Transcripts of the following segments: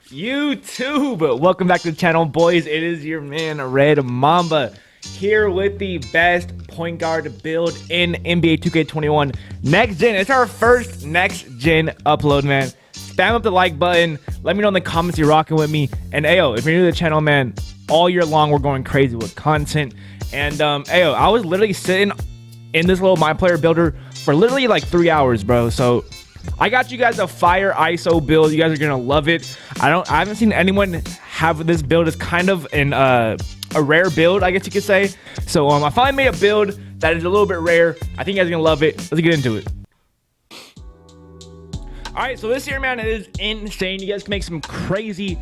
YouTube, welcome back to the channel, boys. It is your man RedMamba here with the best point guard build in NBA 2K21 next gen. It's our first next gen upload, man. Spam up the like button, let me know in the comments you're rocking with me, and ayo, if you're new to the channel, man, all year long we're going crazy with content. And ayo, I was literally sitting in this little my player builder for literally like 3 hours, bro. So I got you guys a fire ISO build. You guys are gonna love it. I haven't seen anyone have this build. It's kind of a rare build, I guess you could say. So I finally made a build that is a little bit rare. I think you guys are gonna love it. Let's get into it. All right, so this here, man, is insane. You guys can make some crazy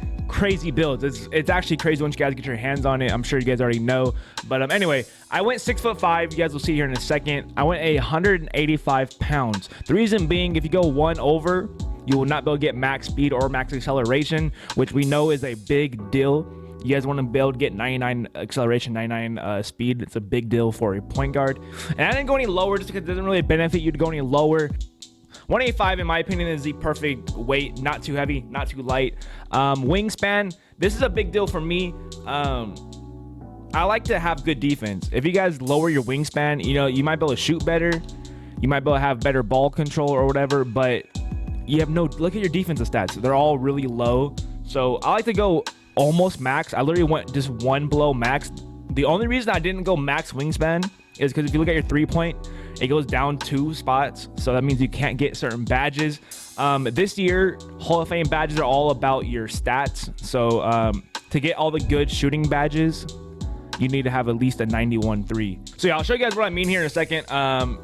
builds. It's actually crazy once you guys get your hands on it. I'm sure you guys already know, but anyway, I went 6'5". You guys will see here in a second. I went 185 pounds. The reason being, if you go one over, you will not be able to get max speed or max acceleration, which we know is a big deal. You guys want to be able to get 99 acceleration, 99 speed. It's a big deal for a point guard. And I didn't go any lower just because it doesn't really benefit you to go any lower. 185 in my opinion is the perfect weight, not too heavy, not too light. Wingspan, this is a big deal for me. I like to have good defense. If you guys lower your wingspan, you know, you might be able to shoot better, you might be able to have better ball control or whatever, but you have no, look at your defensive stats, they're all really low. So I like to go almost max. I literally went just one below max. The only reason I didn't go max wingspan is because if you look at your 3-point, it goes down 2 spots, so that means you can't get certain badges. This year, Hall of Fame badges are all about your stats. So to get all the good shooting badges, you need to have at least a 91-3. So yeah, I'll show you guys what I mean here in a second.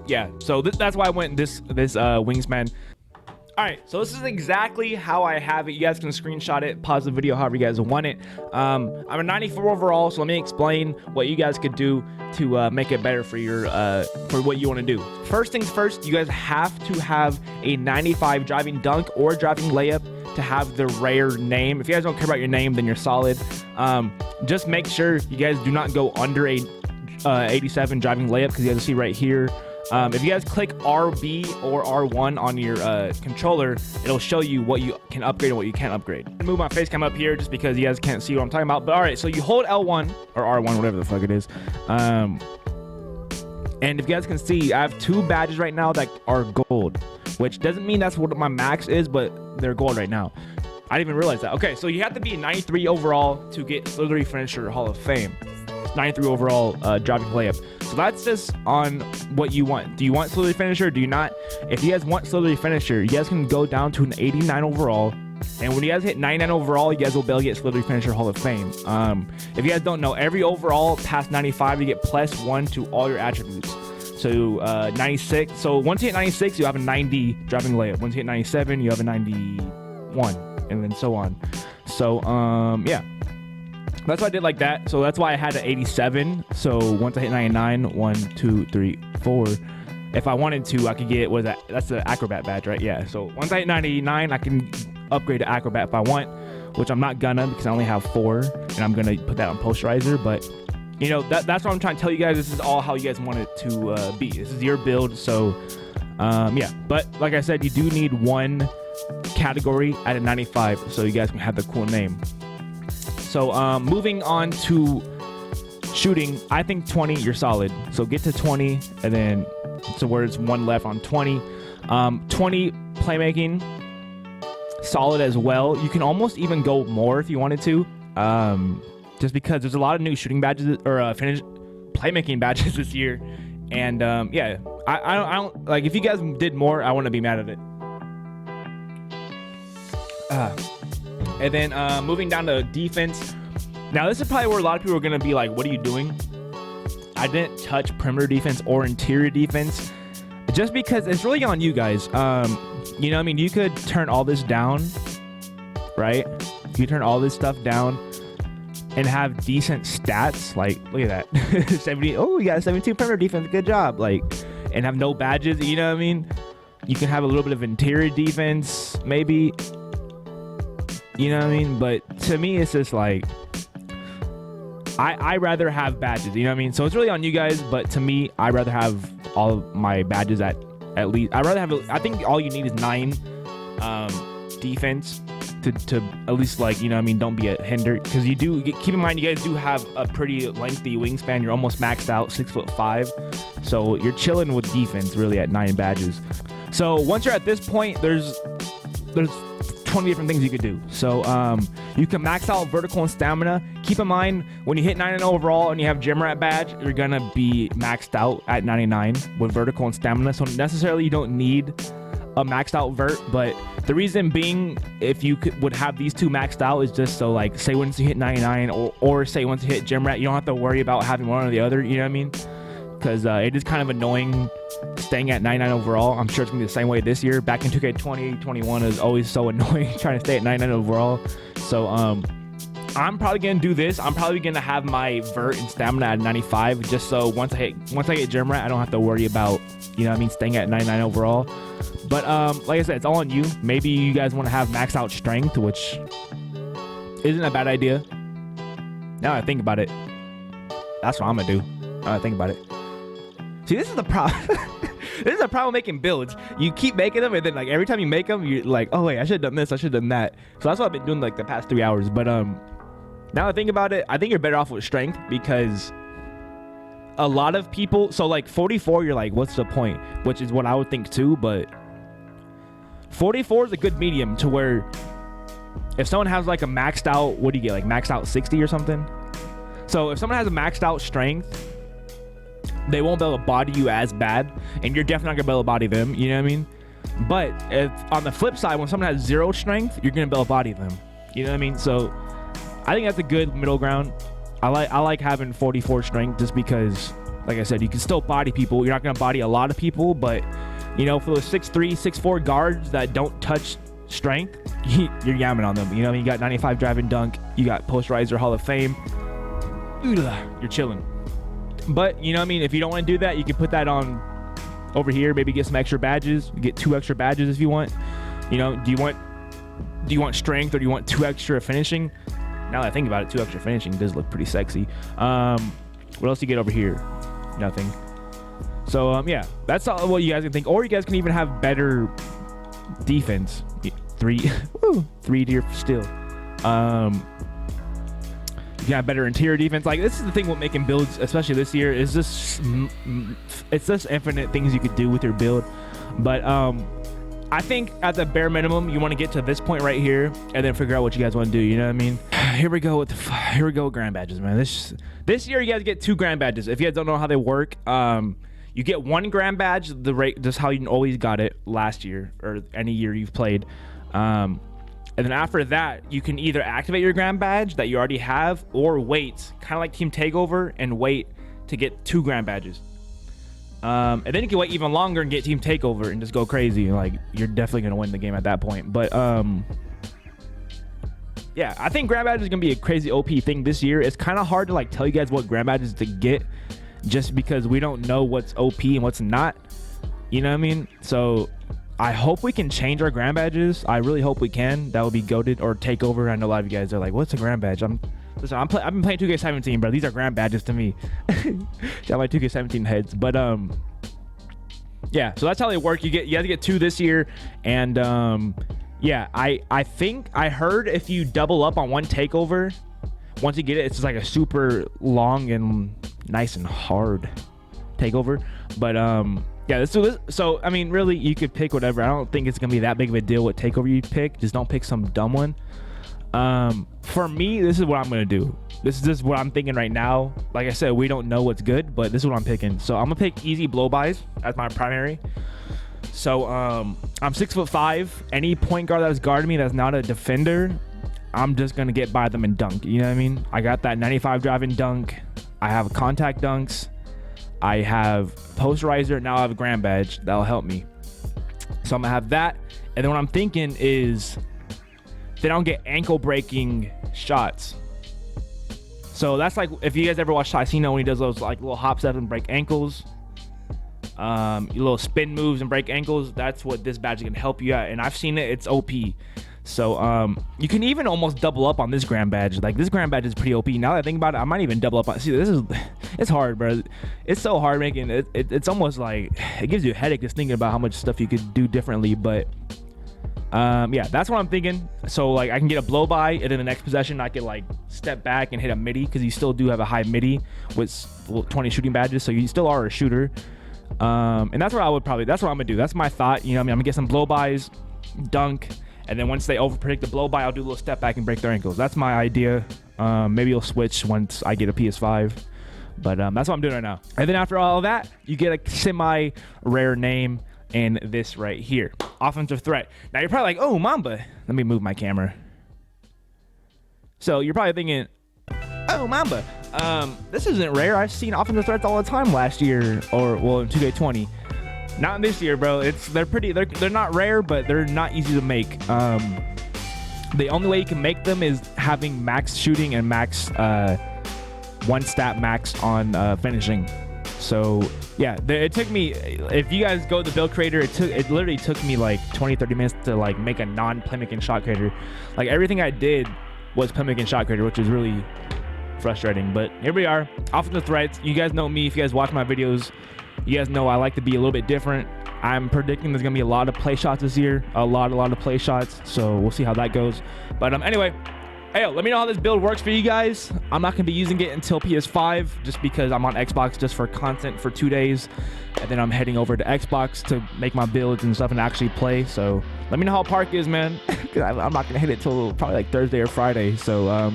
Yeah, so that's why I went this wingspan. All right, so this is exactly how I have it. You guys can screenshot it, pause the video however you guys want it. I'm a 94 overall, so let me explain what you guys could do to make it better for your for what you want to do. First things first, you guys have to have a 95 driving dunk or driving layup to have the rare name. If you guys don't care about your name, then you're solid. Just make sure you guys do not go under a 87 driving layup, because you guys see right here. If you guys click RB or R1 on your controller, it'll show you what you can upgrade and what you can't upgrade. I move my face cam up here just because you guys can't see what I'm talking about. But all right, so you hold L1 or R1, whatever the fuck it is. And if you guys can see, I have 2 badges right now that are gold, which doesn't mean that's what my max is, but they're gold right now. I didn't even realize that. Okay, so you have to be 93 overall to get Slithery Finisher Hall of Fame. 93 overall driving layup. So that's just on what you want. Do you want Slithery Finisher? Do you not? If you guys want Slithery Finisher, you guys can go down to an 89 overall. And when you guys hit 99 overall, you guys will be able to get Slithery Finisher Hall of Fame. If you guys don't know, every overall past 95, you get +1 to all your attributes. So 96. So once you hit 96, you have a 90 driving layup. Once you hit 97, you have a 91, and then so on. So yeah. That's why I did like that. So that's why I had an 87. So once I hit 99, 1, 2, 3, 4. If I wanted to, I could get, what is that? That's the Acrobat badge, right? Yeah. So once I hit 99, I can upgrade to Acrobat if I want, which I'm not gonna, because I only have 4, and I'm gonna put that on Posterizer. But you know, that's what I'm trying to tell you guys. This is all how you guys want it to be. This is your build. So yeah. But like I said, you do need one category at a 95, so you guys can have the cool name. So moving on to shooting, I think 20, you're solid. So get to 20, and then so where it's 1 left on 20. 20 playmaking, solid as well. You can almost even go more if you wanted to, just because there's a lot of new shooting badges or playmaking badges this year. And yeah, I don't like, if you guys did more, I wouldn't be mad at it. And then moving down to defense. Now this is probably where a lot of people are going to be like, what are you doing? I didn't touch perimeter defense or interior defense, just because it's really on you guys. You know what I mean? You could turn all this down, right? You turn all this stuff down and have decent stats. Like, look at that. 70. Oh, you got 72 perimeter defense. Good job. Like, and have no badges. You know what I mean? You can have a little bit of interior defense, maybe. You know what I mean? But to me, it's just like, I rather have badges. You know what I mean? So it's really on you guys. But to me, I rather have all of my badges at least. I rather have. I think all you need is 9 defense to at least, like, you know what I mean, don't be a hinder, because you do keep in mind you guys do have a pretty lengthy wingspan. You're almost maxed out, 6'5", so you're chilling with defense really at 9 badges. So once you're at this point, there's 20 different things you could do. So you can max out vertical and stamina. Keep in mind, when you hit 9 overall and you have gym rat badge, you're gonna be maxed out at 99 with vertical and stamina. So necessarily you don't need a maxed out vert, but the reason being, if you would have these two maxed out, is just so, like, say once you hit 99 or say once you hit gym rat, you don't have to worry about having one or the other, you know what I mean? Because it is kind of annoying staying at 99 overall. I'm sure it's gonna be the same way this year. Back in 2K21 is always so annoying trying to stay at 99 overall. So I'm probably gonna do this. I'm probably gonna have my vert and stamina at 95, just so once I get gym rat, I don't have to worry about, you know what I mean, staying at 99 overall. But like I said, it's all on you. Maybe you guys want to have max out strength, which isn't a bad idea. Now I think about it, that's what I'm gonna do. Now I think about it. See, this is the problem. This is the problem making builds. You keep making them, and then, like, every time you make them, you're like, oh wait, I should have done this, I should have done that. So that's what I've been doing, like, the past 3 hours. But now I think about it, I think you're better off with strength, because a lot of people, so like 44, you're like, what's the point? Which is what I would think too, but 44 is a good medium to where if someone has like a maxed out, what do you get, like maxed out 60 or something? So if someone has a maxed out strength, they won't be able to body you as bad, and you're definitely not gonna be able to body them, you know what I mean? But if on the flip side, when someone has 0 strength, you're gonna be able to body them, you know what I mean? So I think that's a good middle ground. I like having 44 strength, just because, like I said, you can still body people. You're not gonna body a lot of people, but, you know, for those 6'3", 6'4" guards that don't touch strength, you're yamming on them. You know, you got 95 drive and dunk, you got posterizer Hall of Fame, you're chilling. But, you know what I mean, if you don't want to do that, you can put that on over here, maybe get some extra badges, get 2 extra badges if you want. You know, do you want strength, or do you want 2 extra finishing? Now that I think about it, 2 extra finishing does look pretty sexy. What else do you get over here? Nothing. So yeah, that's all what you guys can think. Or you guys can even have better defense. 3 tier still. You can have better interior defense. Like, this is the thing with making builds, especially this year, is just it's just infinite things you could do with your build. But I think at the bare minimum, you want to get to this point right here and then figure out what you guys want to do. You know what I mean? Here we go with grand badges, man. This year you guys get 2 grand badges. If you guys don't know how they work, you get 1 grand badge, the rate, just how you always got it last year or any year you've played. And then after that, you can either activate your grand badge that you already have, or wait, kind of like Team Takeover, and wait to get 2 grand badges. And then you can wait even longer and get Team Takeover and just go crazy. Like, you're definitely gonna win the game at that point. But yeah, I think grand badge is gonna be a crazy OP thing this year. It's kind of hard to, like, tell you guys what grand badges to get, just because we don't know what's OP and what's not. You know what I mean? So I hope we can change our grand badges. I really hope we can. That would be goated. Or Takeover. I know a lot of you guys are like, what's a grand badge? Listen, I've been playing 2K17, bro. These are grand badges to me. Got my 2K17 heads. But yeah, so that's how they work. You have to get 2 this year. And yeah, I think I heard if you double up on 1 Takeover, once you get it, it's just like a super long and nice and hard Takeover. But yeah, so I mean, really, you could pick whatever. I don't think it's gonna be that big of a deal what Takeover you pick. Just don't pick some dumb one. For me, this is what I'm gonna do. This is just what I'm thinking right now. Like I said, we don't know what's good, but this is what I'm picking. So I'm gonna pick easy blow-bys as my primary. So I'm 6'5". Any point guard that's guarding me that's not a defender, I'm just gonna get by them and dunk. You know what I mean? I got that 95 drive and dunk. I have contact dunks. I have posterizer. Now I have a grand badge. That'll help me. So I'm gonna have that. And then what I'm thinking is they don't get ankle breaking shots. So that's like, if you guys ever watch Ticino when he does those like little hop steps and break ankles, little spin moves and break ankles, that's what this badge can help you out. And I've seen it, it's OP. So you can even almost double up on this grand badge. Like, this grand badge is pretty OP. Now that I think about it, I might even double up on. See, it's hard, bro. It's so hard making it. It's almost like it gives you a headache just thinking about how much stuff you could do differently. But Yeah, that's what I'm thinking. So like I can get a blow by, and in the next possession I can like step back and hit a midi, because you still do have a high midi with 20 shooting badges, so you still are a shooter. And that's what I'm gonna do. That's my thought. You know what I mean? I'm gonna get some blow bys, dunk, and then once they overpredict the blow by, I'll do a little step back and break their ankles. That's my idea. Maybe you'll switch once I get a PS5. But that's what I'm doing right now. And then after all of that, you get a semi-rare name in this right here. Offensive threat. Now you're probably like, oh, Mamba. Let me move my camera. So you're probably thinking, oh, Mamba. This isn't rare. I've seen offensive threats all the time last year, or well, in 2K20. Not in this year, bro. They're not rare, but they're not easy to make. The only way you can make them is having max shooting and max one stat max on finishing. So yeah, it took me, if you guys go to the build creator, it literally took me like 20-30 minutes to like make a non-playmaking shot creator. Like everything I did was playmaking shot creator, which is really frustrating. But here we are, offensive threats. You guys know me. If you guys watch my videos, you guys know I like to be a little bit different. I'm predicting there's gonna be a lot of play shots this year, a lot of play shots. So we'll see how that goes. But anyway, hey, let me know how this build works for you guys. I'm not gonna be using it until PS5, just because I'm on Xbox just for content for 2 days, and then I'm heading over to Xbox to make my builds and stuff and actually play. So let me know how Park is, man. Cause I'm not gonna hit it till probably like Thursday or Friday. So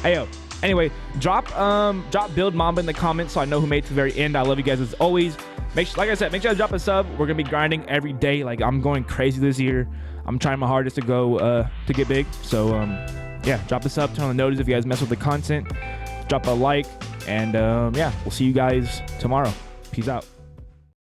hey, anyway, drop build Mamba in the comments so I know who made it to the very end. I love you guys as always. Like I said, make sure to drop a sub. We're gonna be grinding every day. Like I'm going crazy this year. I'm trying my hardest to go to get big. So yeah, drop a sub, turn on the notice if you guys mess with the content, drop a like, and yeah, we'll see you guys tomorrow. Peace out.